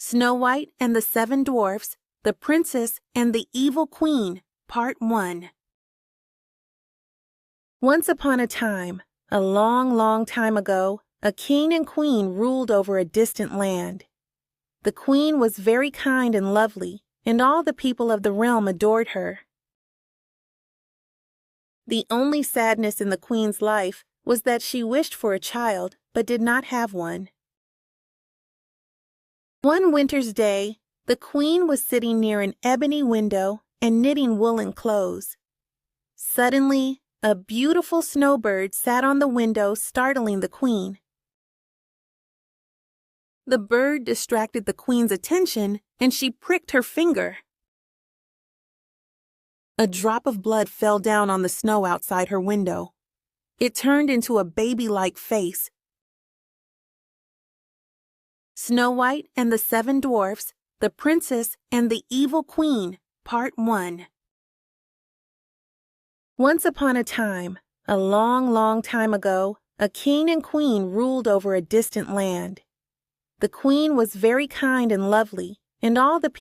Snow White and the Seven Dwarfs, The Princess and the Evil Queen, Part 1. Once upon a time, a long, long time ago, a king and queen ruled over a distant land. The queen was very kind and lovely, and all the people of the realm adored her. The only sadness in the queen's life was that she wished for a child, but did not have one. One winter's day, the queen was sitting near an ebony window and knitting woolen clothes. Suddenly, a beautiful snowbird sat on the window, startling the queen. The bird distracted the queen's attention, and she pricked her finger. A drop of blood fell down on the snow outside her window. It turned into a baby-like face. Snow White and the Seven Dwarfs, The Princess and the Evil Queen, Part 1. Once upon a time, a long, long time ago, a king and queen ruled over a distant land. The queen was very kind and lovely, and all the